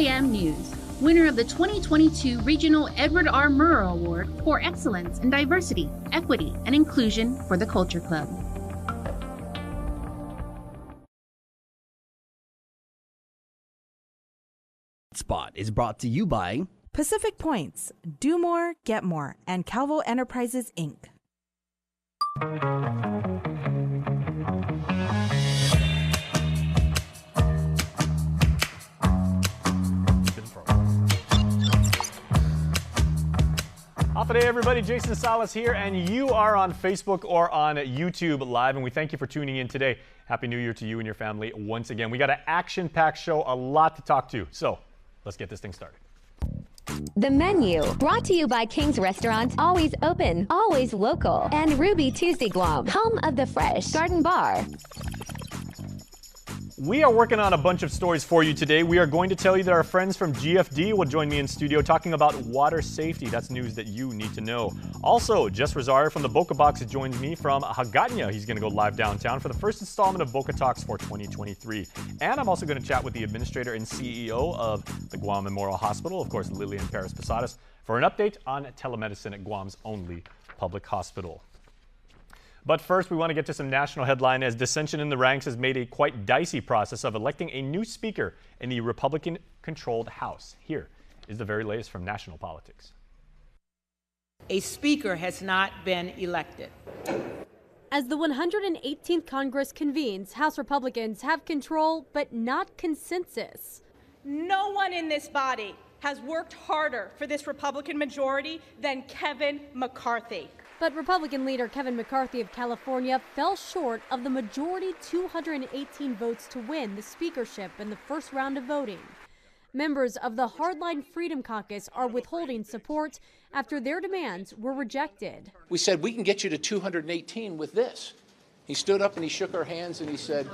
KUAM News, winner of the 2022 Regional Edward R. Murrow Award for Excellence in Diversity, Equity, and Inclusion for the Culture Club. HotSpot is brought to you by Pacific Points, Do More, Get More, and Calvo Enterprises, Inc. Good day, everybody. Jason Salas here, and you are on Facebook or on YouTube Live, and we thank you for tuning in today. Happy New Year to you and your family once again. We got an action-packed show, a lot to talk to, so let's get this thing started. The Menu, brought to you by King's Restaurant, always open, always local, and Ruby Tuesday Guam, home of the Fresh Garden Bar. We are working on a bunch of stories for you today. We are going to tell you that our friends from GFD will join me in studio talking about water safety. That's news that you need to know. Also, Jess Rosario from the Boca Box joins me from Hagåtña. He's going to go live downtown for the first installment of Boca Talks for 2023. And I'm also going to chat with the administrator and CEO of the Guam Memorial Hospital, of course, Lillian Perez-Posadas, for an update on telemedicine at Guam's only public hospital. But first, we want to get to some national headline as dissension in the ranks has made a quite dicey process of electing a new speaker in the Republican-controlled House. Here is the very latest from national politics. A speaker has not been elected. As the 118th Congress convenes, House Republicans have control, but not consensus. No one in this body has worked harder for this Republican majority than Kevin McCarthy. But Republican leader Kevin McCarthy of California fell short of the majority 218 votes to win the speakership in the first round of voting. Members of the Hardline Freedom Caucus are withholding support after their demands were rejected. We said, we can get you to 218 with this. He stood up and he shook our hands and he said,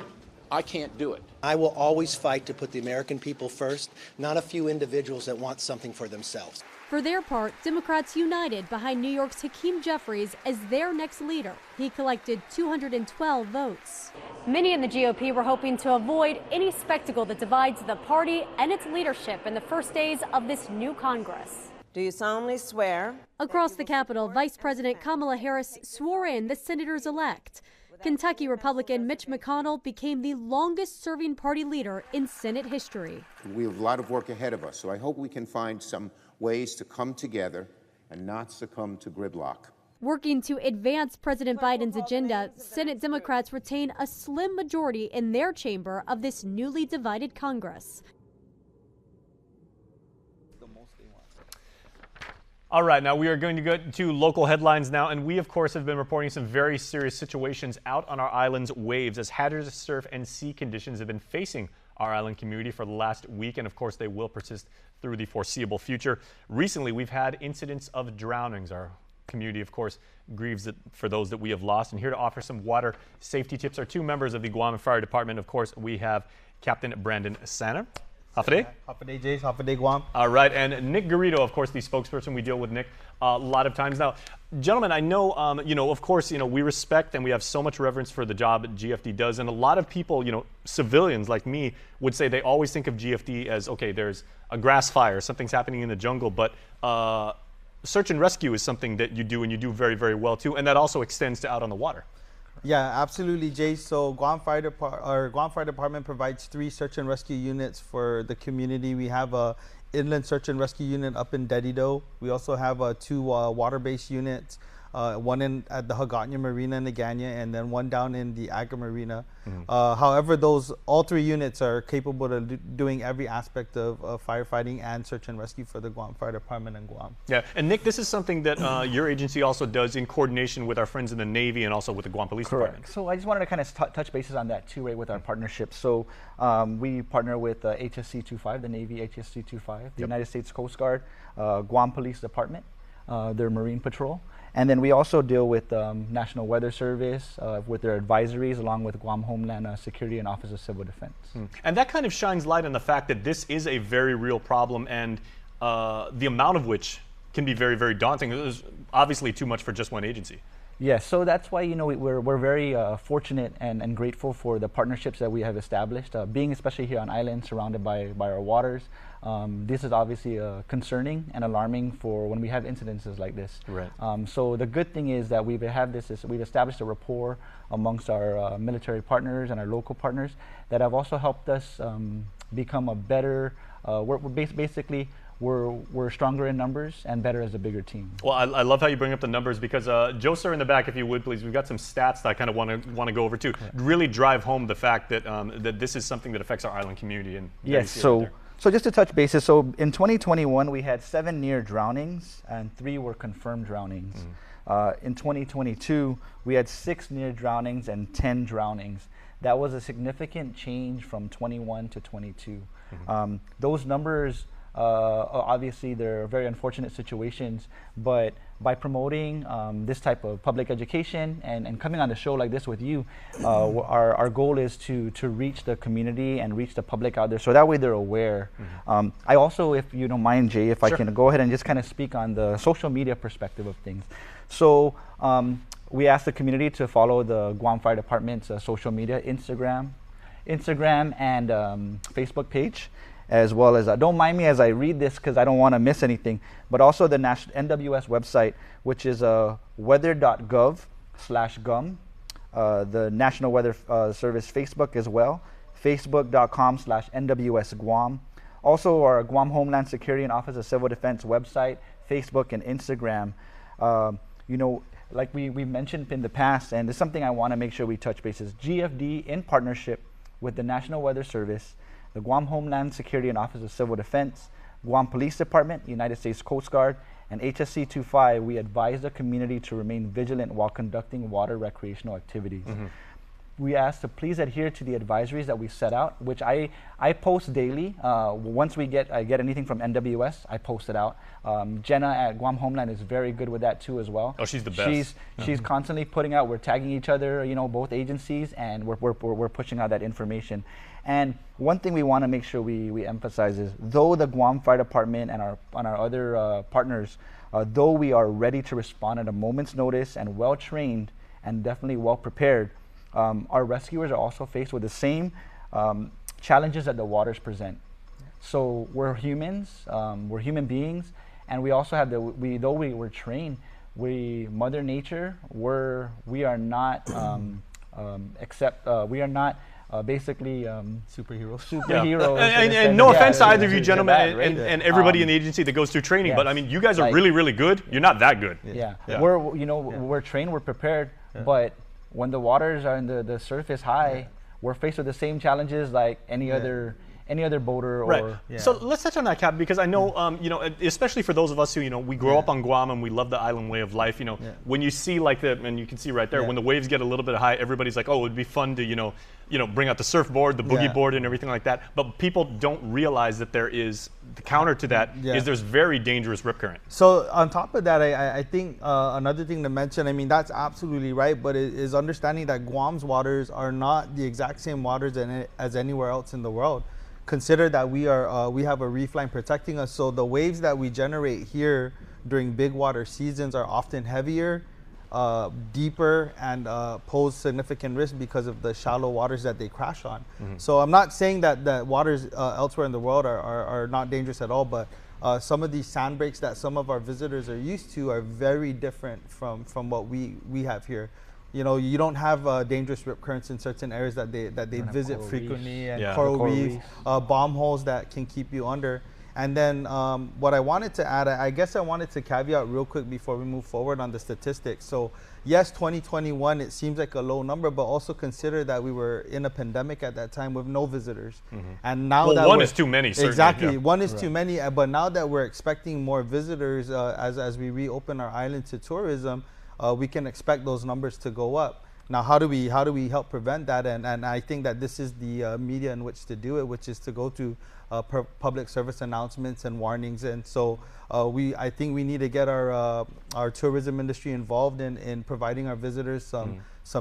I can't do it. I will always fight to put the American people first, not a few individuals that want something for themselves. For their part, Democrats united behind New York's Hakeem Jeffries as their next leader. He collected 212 votes. Many in the GOP were hoping to avoid any spectacle that divides the party and its leadership in the first days of this new Congress. Do you solemnly swear? Across the Capitol, Vice President Kamala Harris swore in the senators-elect. Kentucky Republican Mitch McConnell became the longest-serving party leader in Senate history. We have a lot of work ahead of us, so I hope we can find some ways to come together and not succumb to gridlock. Working to advance President Biden's agenda, Senate Democrats retain a slim majority in their chamber of this newly divided Congress. All right, now we are going to go to local headlines now, and we, of course, have been reporting some very serious situations out on our island's waves as hazardous surf and sea conditions have been facing our island community for the last week, and of course they will persist through the foreseeable future. Recently, we've had incidents of drownings. Our community, of course, grieves for those that we have lost, and here to offer some water safety tips are two members of the Guam Fire Department. Of course, we have Captain Brandon Sanner. Hafa day, Jace. Hafa day, Guam. All right, and Nick Garrido, of course, the spokesperson. We deal with Nick a lot of times. Now, gentlemen, I know, of course, we respect and we have so much reverence for the job that GFD does. And a lot of people, civilians like me would say they always think of GFD as, okay, there's a grass fire, something's happening in the jungle, but search and rescue is something that you do and you do very, very well too. And that also extends to out on the water. Yeah, absolutely, Jay. So Guam Fire Department provides 3 search and rescue units for the community. We have a inland search and rescue unit up in Dedido. We also have 2 water-based units, one at the Hagåtña Marina in Naganya, and then one down in the Agra Marina. However, all 3 units are capable of doing every aspect of firefighting and search and rescue for the Guam Fire Department in Guam. Yeah, and Nick, this is something that your agency also does in coordination with our friends in the Navy and also with the Guam Police Department. So I just wanted to kind of touch bases on that too, right, with our partnership. So we partner with HSC-25, the Navy HSC-25, the United States Coast Guard, Guam Police Department, their Marine Patrol. And then we also deal with National Weather Service with their advisories, along with Guam Homeland Security and Office of Civil Defense. And that kind of shines light on the fact that this is a very real problem, and the amount of which can be very, very daunting. It is obviously too much for just one agency. Yes, so that's why we're very fortunate and grateful for the partnerships that we have established. Being especially here on island, surrounded by our waters, this is obviously concerning and alarming for when we have incidences like this. Right. So the good thing is that we've established a rapport amongst our military partners and our local partners that have also helped us become a better. We're stronger in numbers and better as a bigger team. Well, I love how you bring up the numbers because, Joe, sir, in the back, if you would, please, we've got some stats that I kind of want to go over too. Really drive home the fact that that this is something that affects our island community. And yes, so just to touch bases, so in 2021 we had 7 near drownings and 3 were confirmed drownings. In 2022 we had 6 near drownings and 10 drownings. That was a significant change from 21 to 22. Those numbers. Obviously, they're very unfortunate situations, but by promoting this type of public education and coming on the show like this with you, our goal is to reach the community and reach the public out there, so that way they're aware. I also, if you don't mind, Jay, if I can go ahead and just kind of speak on the social media perspective of things. So we asked the community to follow the Guam Fire Department's social media, Instagram and Facebook page. As well as, don't mind me as I read this because I don't want to miss anything, but also the NWS website, which is weather.gov/GUM, the National Weather Service Facebook as well, facebook.com/NWS Guam. Also our Guam Homeland Security and Office of Civil Defense website, Facebook and Instagram. Like we mentioned in the past, and it's something I want to make sure we touch bases, GFD in partnership with the National Weather Service, the Guam Homeland Security and Office of Civil Defense, Guam Police Department, United States Coast Guard, and HSC-25, we advise the community to remain vigilant while conducting water recreational activities. We ask to please adhere to the advisories that we set out, which I post daily. Once I get anything from NWS, I post it out. Jenna at Guam Homeland is very good with that too as well. Oh, she's the best. She's constantly putting out. We're tagging each other, both agencies, and we're pushing out that information. And one thing we want to make sure we emphasize is, though the Guam Fire Department and our other partners, though we are ready to respond at a moment's notice and well trained and definitely well prepared, our rescuers are also faced with the same challenges that the waters present. So we're humans, we're human beings, and we also have though we're trained, Mother Nature, we are not basically superheroes. And no offense to either of you gentlemen and everybody in the agency that goes through training, but I mean, you guys are really, really good. You're not that good. We're trained, we're prepared, but when the waters are in the surface high, we're faced with the same challenges like any other boater. Or So let's touch on that, Cap, because I know especially for those of us who we grow up on Guam and we love the island way of life. When you see and you can see right there when the waves get a little bit high, everybody's like, oh, it would be fun to bring out the surfboard, the boogie board, and everything like that. But people don't realize that there is the counter to that is there's very dangerous rip current. So on top of that, I think another thing to mention, I mean, that's absolutely right, but it is understanding that Guam's waters are not the exact same waters as anywhere else in the world. Consider that we have a reef line protecting us, so the waves that we generate here during big water seasons are often heavier, deeper, and pose significant risk because of the shallow waters that they crash on. So I'm not saying that waters elsewhere in the world are not dangerous at all, but some of these sand breaks that some of our visitors are used to are very different from what we have here. You don't have dangerous rip currents in certain areas that they visit frequently, and coral reefs, bomb holes that can keep you under. And then what I wanted to add, I guess I wanted to caveat real quick before we move forward on the statistics. So yes, 2021, it seems like a low number, but also consider that we were in a pandemic at that time with no visitors. And now that one is too many, certainly. Exactly, one is too many. But now that we're expecting more visitors as we reopen our island to tourism, we can expect those numbers to go up. Now, how do we help prevent that? And I think that this is the media in which to do it, which is to go to public service announcements and warnings. And so I think we need to get our tourism industry involved in providing our visitors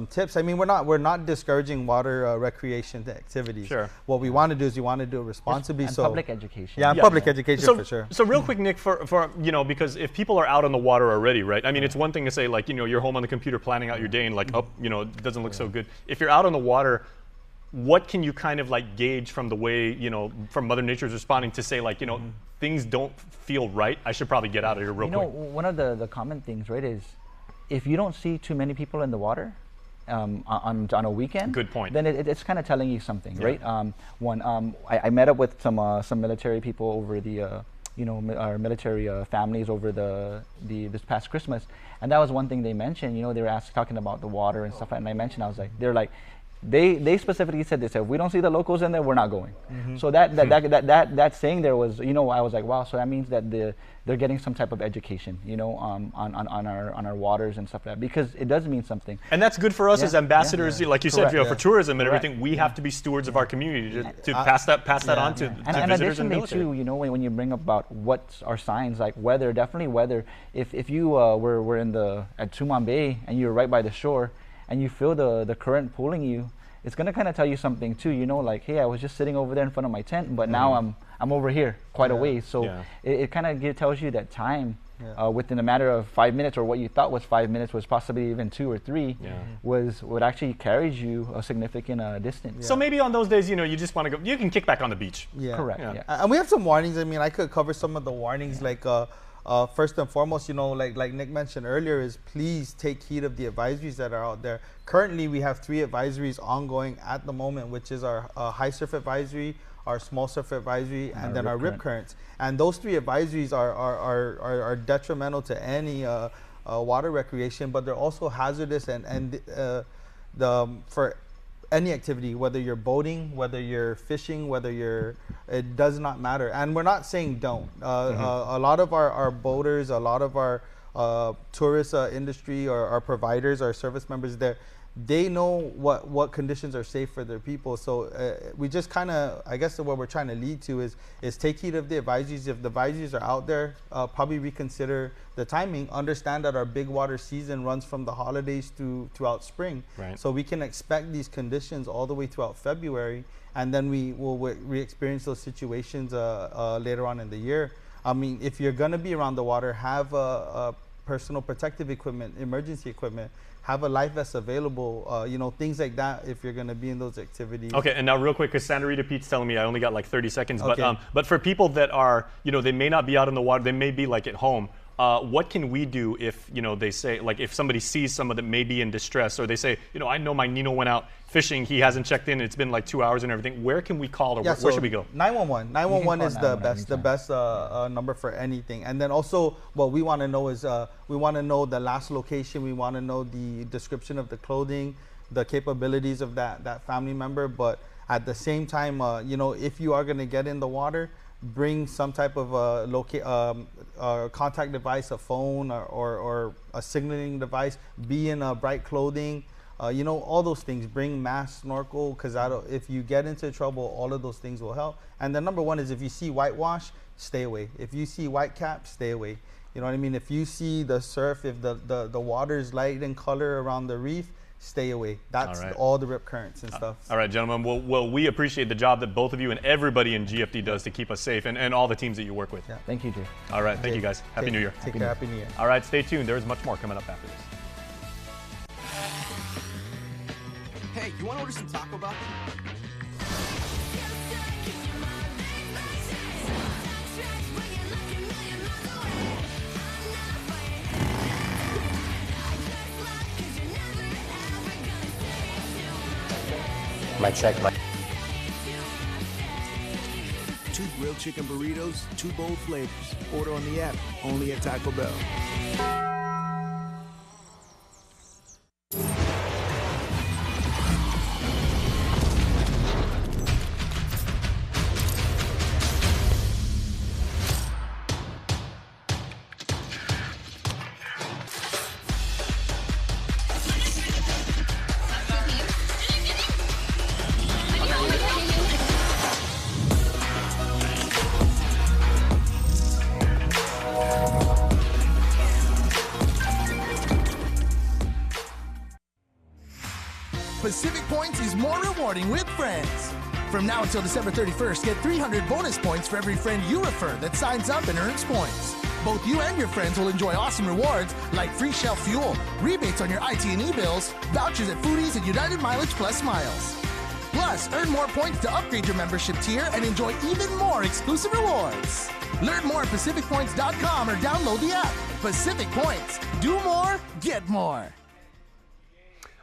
tips. I mean, we're not discouraging water recreation activities. Sure. What we want to do is we want to do it responsibly. And so public education. Yeah, public education for sure. So real quick, Nick, for because if people are out on the water already, right? I mean, it's one thing to say like, you're home on the computer planning out your day and like, it doesn't look so good. If you're out on the water, what can you kind of like gauge from the way, from Mother Nature's responding to say like, things don't feel right, I should probably get out of here real quick? One of the common things, right, is if you don't see too many people in the water, on a weekend, good point. Then it's kind of telling you something, right? I met up with some military people over our military families over this past Christmas, and that was one thing they mentioned. They were talking about the water and stuff, and I mentioned, I was like, they specifically said, they said, if we don't see the locals in there, we're not going. So that saying there was, I was like, wow, so that means that they're getting some type of education, on our waters and stuff like that, because it does mean something. And that's good for us as ambassadors, like you said, for tourism and everything. We have to be stewards of our community to pass that on to visitors and military. Too, when you bring up about what's our signs, like weather, definitely weather. If you were at Tumon Bay and you're right by the shore, and you feel the current pulling you, it's gonna kind of tell you something too. Like, hey, I was just sitting over there in front of my tent, but now I'm over here quite a ways. So it kind of tells you that time within a matter of 5 minutes, or what you thought was 5 minutes was possibly even 2 or 3, was what actually carries you a significant distance. So maybe on those days, you just want to go. You can kick back on the beach. Correct. And we have some warnings. I mean, I could cover some of the warnings, like. First and foremost, like Nick mentioned earlier, is please take heed of the advisories that are out there. Currently, we have 3 advisories ongoing at the moment, which is our high surf advisory, our small surf advisory, and then our rip currents. And those 3 advisories are detrimental to any water recreation, but they're also hazardous and for any activity, whether you're boating, whether you're fishing, it does not matter. And we're not saying don't. A lot of our boaters, a lot of our tourist industry, or our providers, our service members there, they know what conditions are safe for their people. So we just kind of, I guess what we're trying to lead to is take heed of the advisories. If the advisories are out there, probably reconsider the timing. Understand that our big water season runs from the holidays throughout spring. Right. So we can expect these conditions all the way throughout February, and then we will re-experience those situations later on in the year. I mean, if you're gonna be around the water, have personal protective equipment, emergency equipment, have a life vest available, things like that if you're going to be in those activities. Okay, and now real quick, because Santa Rita Pete's telling me I only got like 30 seconds, okay. But for people that are, they may not be out in the water, they may be like at home, what can we do if, they say, like if somebody sees someone that may be in distress, or they say, I know my Nino went out fishing, he hasn't checked in, it's been like 2 hours and everything, where can we call, or where should we go? 911. 911 is the best number for anything. And then also what we want to know is, we want to know the last location, we want to know the description of the clothing, the capabilities of that family member. But at the same time, if you are going to get in the water, bring some type of contact device, a phone or a signaling device, be in bright clothing, all those things. Bring mask, snorkel, because if you get into trouble, all of those things will help. And the number one is, if you see whitewash, stay away. If you see white cap, stay away. You know what I mean? If you see the surf, if the water is light in color around the reef, stay away. That's all the rip currents and stuff. All right, gentlemen. Well, we appreciate the job that both of you and everybody in GFD does to keep us safe, and all the teams that you work with. Yeah. Thank you, Jay. All right. Thank you, guys. Happy New Year. Take care. Happy New Year. All right. Stay tuned. There's much more coming up after this. Hey, you want to order some Taco Bell? Mic check. 2 grilled chicken burritos, 2 bold flavors. Order on the app, only at Taco Bell. morning with friends. From now until December 31st, get 300 bonus points for every friend you refer that signs up and earns points. Both you and your friends will enjoy awesome rewards like free shelf fuel, rebates on your IT&E bills, vouchers at Foodies, and United Mileage Plus miles. Plus, earn more points to upgrade your membership tier and enjoy even more exclusive rewards. Learn more at PacificPoints.com or download the app. Pacific Points. Do more, get more.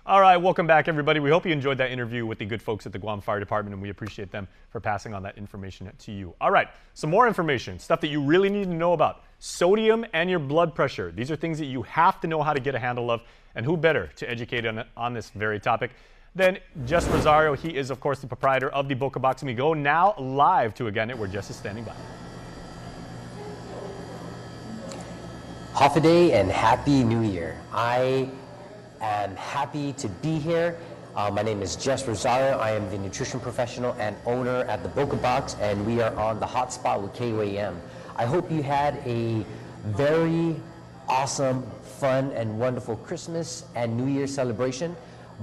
All right, welcome back, everybody. We hope you enjoyed that interview with the good folks at the Guam Fire Department, and we appreciate them for passing on that information to you. All right, some more information, stuff that you really need to know about. Sodium and your blood pressure. These are things that you have to know how to get a handle of, and who better to educate on this very topic than Jess Rosario. He is, of course, the proprietor of the Boca Box, and we go now live to a Gannett where Jess is standing by. Hafa and Happy New Year. I am happy to be here. My name is Jess Rosario. I am the nutrition professional and owner at the Boca Box, and we are on the HotSpot with KUAM. I hope you had a very awesome, fun, and wonderful Christmas and New Year celebration.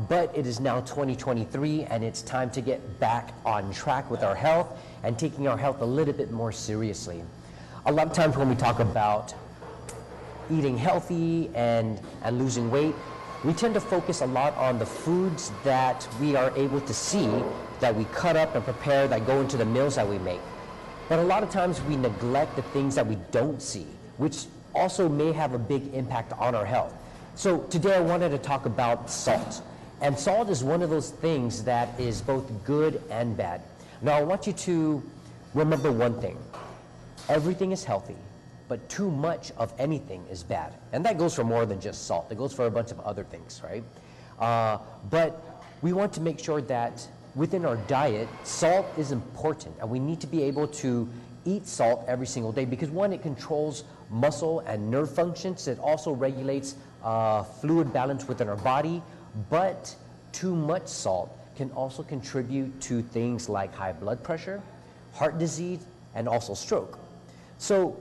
But it is now 2023, and it's time to get back on track with our health and taking our health a little bit more seriously. A lot of times when we talk about eating healthy and losing weight, we tend to focus a lot on the foods that we are able to see, that we cut up and prepare, that go into the meals that we make. But a lot of times we neglect the things that we don't see, which also may have a big impact on our health. So today I wanted to talk about salt. And salt is one of those things that is both good and bad. Now I want you to remember one thing. Everything is healthy, but too much of anything is bad. And that goes for more than just salt. It goes for a bunch of other things, right? But we want to make sure that within our diet, salt is important, and we need to be able to eat salt every single day because one, it controls muscle and nerve functions. It also regulates fluid balance within our body, but too much salt can also contribute to things like high blood pressure, heart disease, and also stroke. So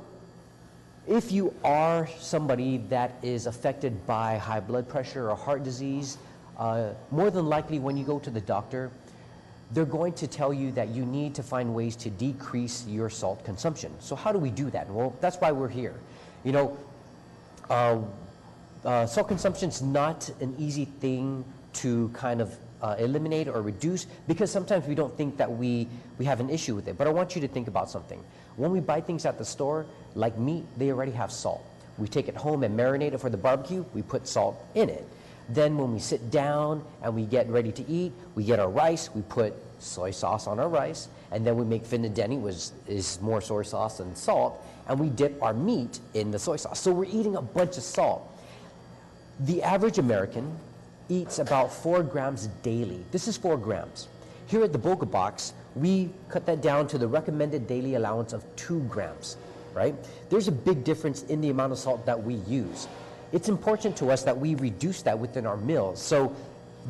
if you are somebody that is affected by high blood pressure or heart disease, more than likely when you go to the doctor, they're going to tell you that you need to find ways to decrease your salt consumption. So how do we do that? Well, that's why we're here. You know, salt consumption is not an easy thing to kind of eliminate or reduce because sometimes we don't think that we have an issue with it. But I want you to think about something. When we buy things at the store, like meat, they already have salt. We take it home and marinate it for the barbecue, we put salt in it. Then when we sit down and we get ready to eat, we get our rice, we put soy sauce on our rice, and then we make finadeni, which is more soy sauce and salt, and we dip our meat in the soy sauce. So we're eating a bunch of salt. The average American eats about 4 grams daily. This is 4 grams. Here at the Boca Box, we cut that down to the recommended daily allowance of 2 grams, right? There's a big difference in the amount of salt that we use. It's important to us that we reduce that within our meals. So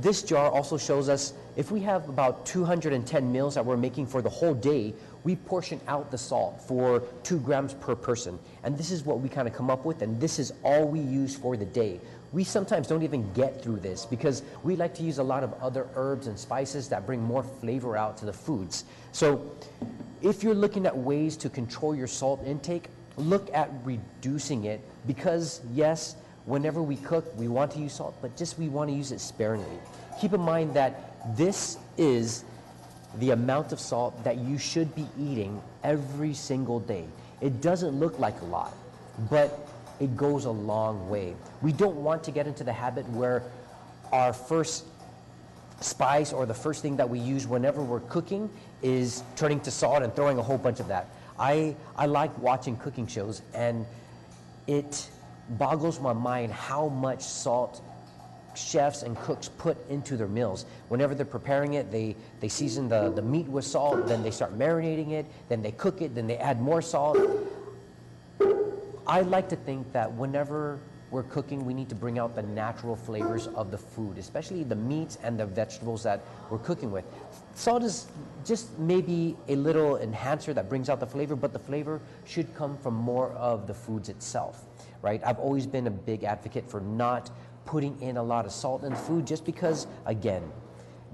this jar also shows us if we have about 210 meals that we're making for the whole day, we portion out the salt for 2 grams per person. And this is what we kind of come up with, and this is all we use for the day. We sometimes don't even get through this because we like to use a lot of other herbs and spices that bring more flavor out to the foods. So if you're looking at ways to control your salt intake, look at reducing it because yes, whenever we cook, we want to use salt, but just we want to use it sparingly. Keep in mind that this is the amount of salt that you should be eating every single day. It doesn't look like a lot, but it goes a long way. We don't want to get into the habit where our first spice or the first thing that we use whenever we're cooking is turning to salt and throwing a whole bunch of that. I like watching cooking shows, and it boggles my mind how much salt chefs and cooks put into their meals. Whenever they're preparing it, they season the meat with salt, then they start marinating it, then they cook it, then they add more salt. I like to think that whenever we're cooking, we need to bring out the natural flavors of the food, especially the meats and the vegetables that we're cooking with. Salt is just maybe a little enhancer that brings out the flavor, but the flavor should come from more of the foods itself, right? I've always been a big advocate for not putting in a lot of salt in food just because, again,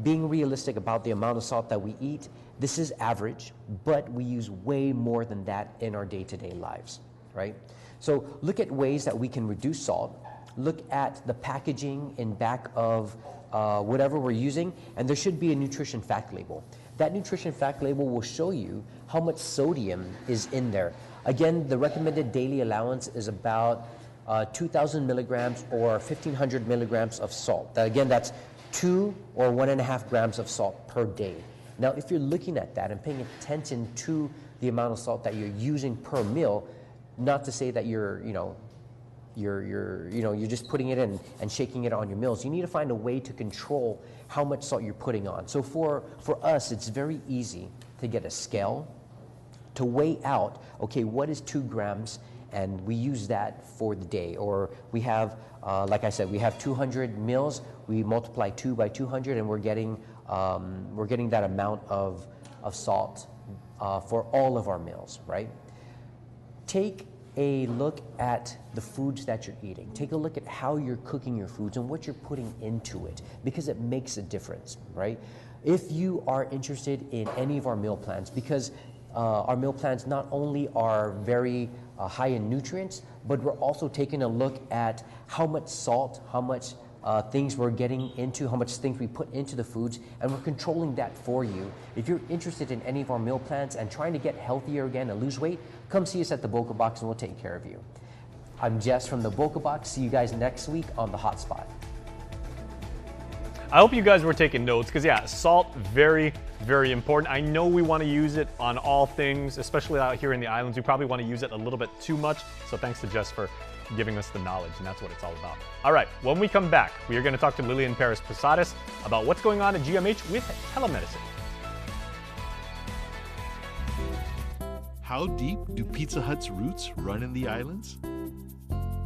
being realistic about the amount of salt that we eat, this is average, but we use way more than that in our day-to-day lives, right? So look at ways that we can reduce salt. Look at the packaging in back of whatever we're using, and there should be a nutrition fact label. That nutrition fact label will show you how much sodium is in there. Again, the recommended daily allowance is about 2,000 milligrams or 1,500 milligrams of salt. Again, that's 2 or 1.5 grams of salt per day. Now, if you're looking at that and paying attention to the amount of salt that you're using per meal, not to say that you're just putting it in and shaking it on your meals. You need to find a way to control how much salt you're putting on. So for us, it's very easy to get a scale to weigh out, okay, what is 2 grams, and we use that for the day. Or we have, like I said, we have 200 mils, we multiply 2 by 200, and we're getting that amount of salt for all of our meals, right? Take a look at the foods that you're eating. Take a look at how you're cooking your foods and what you're putting into it, because it makes a difference, right? If you are interested in any of our meal plans, because our meal plans not only are very high in nutrients, but we're also taking a look at how much salt, how much things we're getting into, how much things we put into the foods, and we're controlling that for you. If you're interested in any of our meal plans and trying to get healthier again and lose weight, come see us at the Boca Box and we'll take care of you. I'm Jess from the Boca Box. See you guys next week on the HotSpot. I hope you guys were taking notes, because yeah, salt, very, very important. I know we want to use it on all things, especially out here in the islands. We probably want to use it a little bit too much. So thanks to Jess for giving us the knowledge, and that's what it's all about. All right, when we come back, we are going to talk to Lillian Perez-Posadas about what's going on at GMH with telemedicine. How deep do Pizza Hut's roots run in the islands?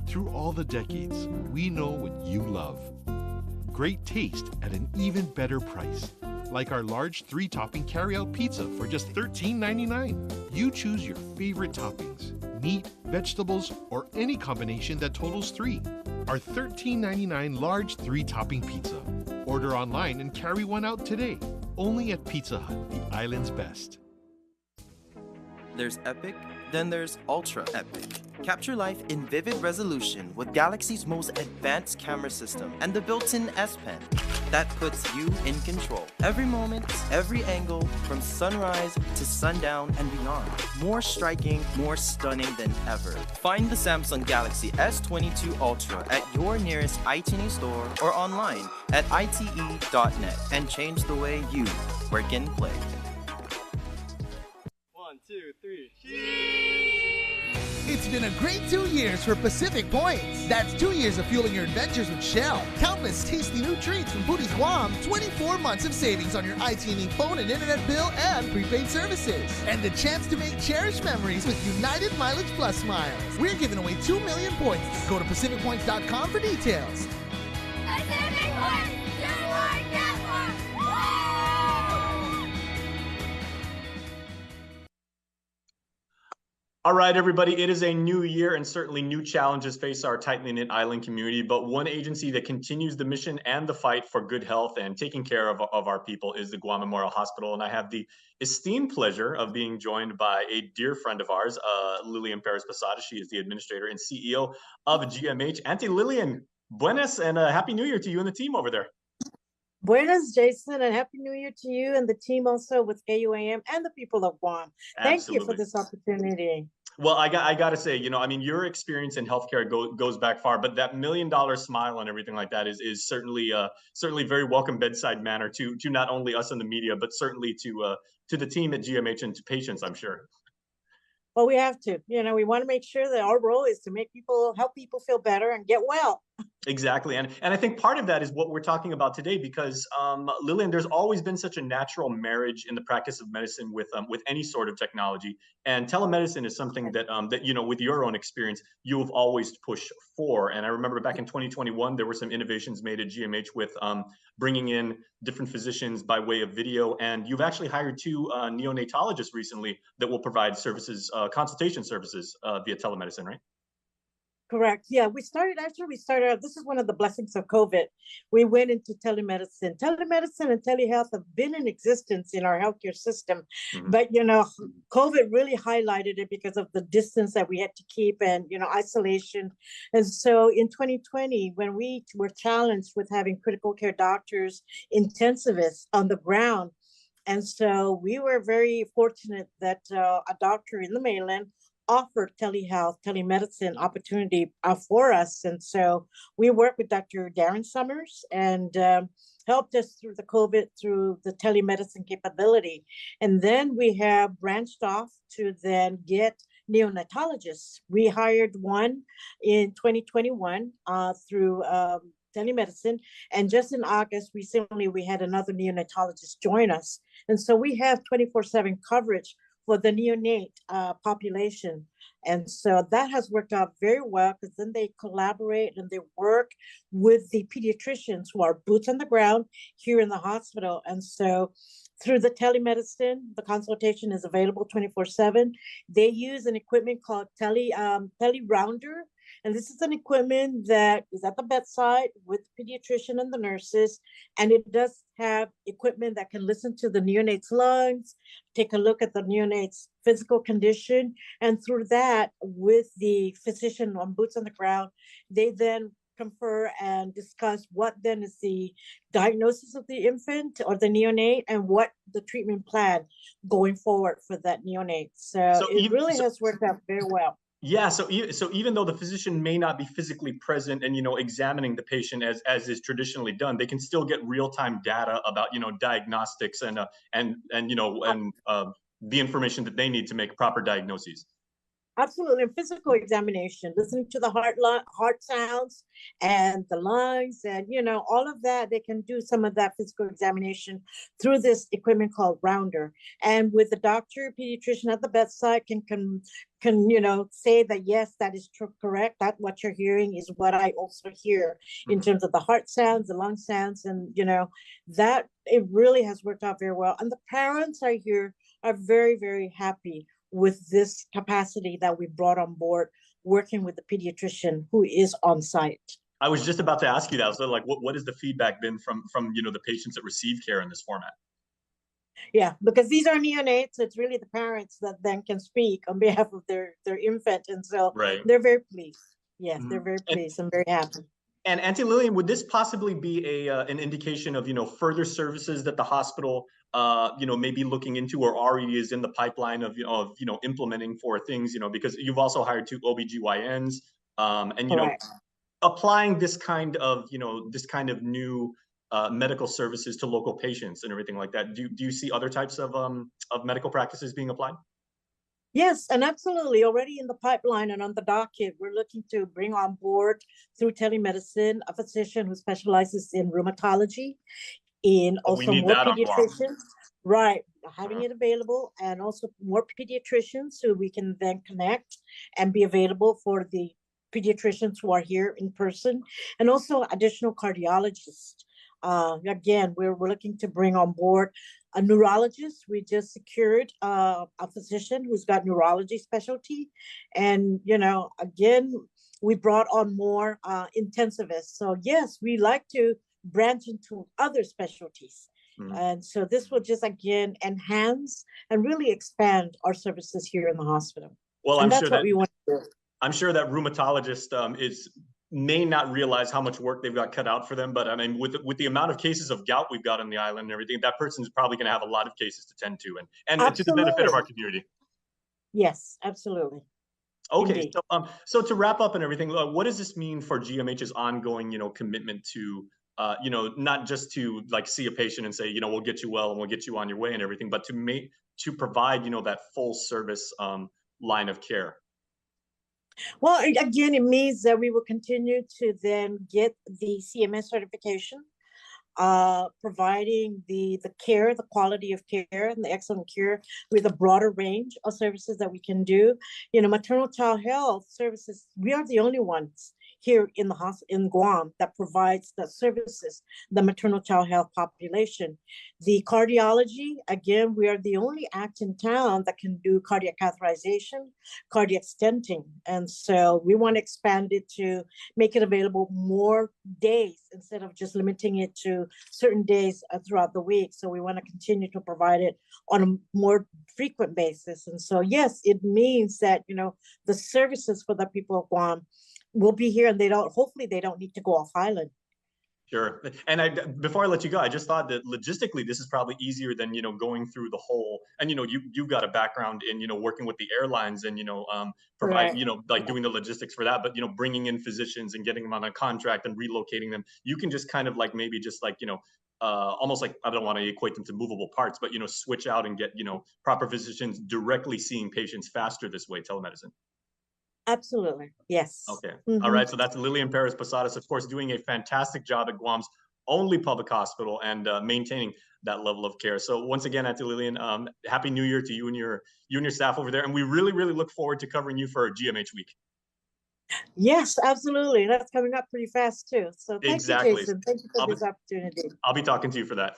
Through all the decades, we know what you love. Great taste at an even better price. Like our large 3-topping carry-out pizza for just $13.99. You choose your favorite toppings, meat, vegetables, or any combination that totals 3. Our $13.99 large 3-topping pizza. Order online and carry one out today. Only at Pizza Hut, the island's best. There's epic, then there's ultra epic. Capture life in vivid resolution with Galaxy's most advanced camera system and the built-in S Pen that puts you in control. Every moment, every angle, from sunrise to sundown and beyond. More striking, more stunning than ever. Find the Samsung Galaxy S22 Ultra at your nearest iTunes store or online at ite.net and change the way you work and play. 1, 2, 3, It's been a great 2 years for Pacific Points. That's 2 years of fueling your adventures with Shell. Countless tasty new treats from Booties Guam, 24 months of savings on your IT&E phone and internet bill and prepaid services. And the chance to make cherished memories with United Mileage Plus miles. We're giving away 2 million points. Go to PacificPoints.com for details. Pacific Points! Do more, get more! Woo! All right, everybody, it is a new year and certainly new challenges face our tightly knit island community. But one agency that continues the mission and the fight for good health and taking care of our people is the Guam Memorial Hospital. And I have the esteemed pleasure of being joined by a dear friend of ours, Lillian Perez-Posadas. She is the administrator and CEO of GMH. Auntie Lillian, buenas and Happy New Year to you and the team over there. Buenas, Jason, and Happy New Year to you and the team also with KUAM and the people of Guam. Thank you for this opportunity. Well, I got to say, you know, I mean, your experience in healthcare goes back far, but that $1 million smile and everything like that is certainly very welcome bedside manner to not only us in the media, but certainly to the team at GMH and to patients, I'm sure. Well, we have to, you know, we want to make sure that our role is to make people, help people feel better and get well. Exactly. And I think part of that is what we're talking about today, because Lillian, there's always been such a natural marriage in the practice of medicine with any sort of technology. And telemedicine is something that, you know, with your own experience, you have always pushed for. And I remember back in 2021, there were some innovations made at GMH with bringing in different physicians by way of video. And you've actually hired 2 neonatologists recently that will provide services, consultation services via telemedicine, right? Correct. Yeah, we started out, this is one of the blessings of COVID. We went into telemedicine. Telemedicine and telehealth have been in existence in our healthcare system. But, COVID really highlighted it because of the distance that we had to keep and, isolation. And so in 2020, when we were challenged with having critical care doctors, intensivists on the ground, and so we were very fortunate that a doctor in the mainland offered telehealth, telemedicine opportunity for us. And so we worked with Dr. Darren Summers and helped us through the COVID, through the telemedicine capability. And then we have branched off to then get neonatologists. We hired one in 2021 through telemedicine. And just in August, recently, we had another neonatologist join us. And so we have 24/7 coverage for the neonate population. And so that has worked out very well because then they collaborate and they work with the pediatricians who are boots on the ground here in the hospital. And so through the telemedicine, the consultation is available 24/7. They use an equipment called TeleRounder. And this is an equipment that is at the bedside with the pediatrician and the nurses. And it does have equipment that can listen to the neonate's lungs, take a look at the neonate's physical condition. And through that, with the physician on boots on the ground, they then confer and discuss what then is the diagnosis of the infant or the neonate and what the treatment plan going forward for that neonate. So it really has worked out very well. Yeah, so even though the physician may not be physically present and examining the patient as is traditionally done, they can still get real-time data about diagnostics and the information that they need to make proper diagnoses. Absolutely. Physical examination, listening to the heart sounds and the lungs and, all of that. They can do some of that physical examination through this equipment called Rounder. And with the doctor, pediatrician at the bedside can say that, yes, that is correct. That what you're hearing is what I also hear in terms of the heart sounds, the lung sounds, and, that it really has worked out very well. And the parents I hear are very, very happy with this capacity that we brought on board, working with the pediatrician who is on site. I was just about to ask you that. So, what has the feedback been from the patients that receive care in this format? Yeah, because these are neonates, it's really the parents that then can speak on behalf of their infant, and so they're very pleased. Yes, they're very pleased and very happy. And Auntie Lillian, would this possibly be an indication of further services that the hospital may be looking into or already is in the pipeline of implementing for things, because you've also hired 2 OBGYNs and applying this kind of new medical services to local patients and everything like that. Do you see other types of medical practices being applied? Yes, and absolutely. Already in the pipeline and on the docket, we're looking to bring on board through telemedicine a physician who specializes in rheumatology, in also more pediatricians. Right, having it available, and also more pediatricians who we can then connect and be available for the pediatricians who are here in person, and also additional cardiologists. Again, we're looking to bring on board a neurologist. We just secured a physician who's got neurology specialty. And, again, we brought on more intensivists. So yes, we like to branch into other specialties. And so this will just, again, enhance and really expand our services here in the hospital. Well, and that's what we want to do. I'm sure that rheumatologist may not realize how much work they've got cut out for them. But I mean, with the amount of cases of gout we've got on the island and everything, that person's probably going to have a lot of cases to tend to and to the benefit of our community. Yes, absolutely. Okay, so to wrap up and everything, what does this mean for GMH's ongoing, commitment to, not just to see a patient and say, we'll get you well and we'll get you on your way and everything, but to provide, that full service line of care? Well, again, it means that we will continue to then get the CMS certification, providing the care, the quality of care, and the excellent care with a broader range of services that we can do. Maternal child health services, we are the only ones here in in Guam that provides the services, the maternal child health population. The cardiology, again, we are the only act in town that can do cardiac catheterization, cardiac stenting. And so we want to expand it to make it available more days instead of just limiting it to certain days throughout the week. So we want to continue to provide it on a more frequent basis. And so, yes, it means that, the services for the people of Guam will be here, and hopefully they don't need to go off island. Sure. And before I let you go, I just thought that logistically, this is probably easier than, going through the whole, and, you've got a background in, working with the airlines and, provide, Right. like doing the logistics for that, but, bringing in physicians and getting them on a contract and relocating them, you can just kind of like, maybe just like, almost like, I don't want to equate them to movable parts, but, switch out and get, proper physicians directly seeing patients faster this way, telemedicine. Absolutely. Yes. Okay. Mhm. All right. So that's Lillian Perez Posadas, of course, doing a fantastic job at Guam's only public hospital and maintaining that level of care. So once again, Auntie Lillian, Happy New Year to you and your staff over there. And we really, really look forward to covering you for GMH Week. Yes, absolutely. That's coming up pretty fast too. So thank Exactly. you, Jason. Thank you for this opportunity. I'll be talking to you for that.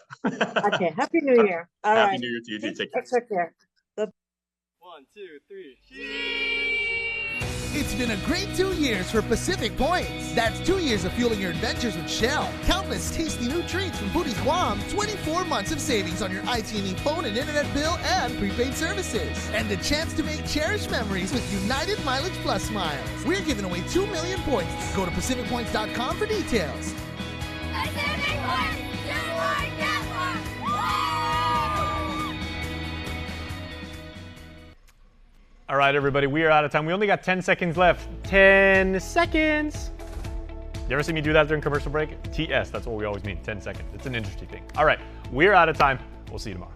Okay. Happy New Year. All right. Happy New Year to you too. Take care. Extra care. 1, 2, 3. It's been a great 2 years for Pacific Points. That's 2 years of fueling your adventures with Shell. Countless tasty new treats from Booties Guam, 24 months of savings on your IT&E phone and internet bill and prepaid services. And the chance to make cherished memories with United Mileage Plus miles. We're giving away 2 million points. Go to PacificPoints.com for details. Pacific Points, do more, get more. All right, everybody, we are out of time. We only got 10 seconds left. 10 seconds. You ever see me do that during commercial break? TS, that's what we always mean, 10 seconds. It's an industry thing. All right, we're out of time. We'll see you tomorrow.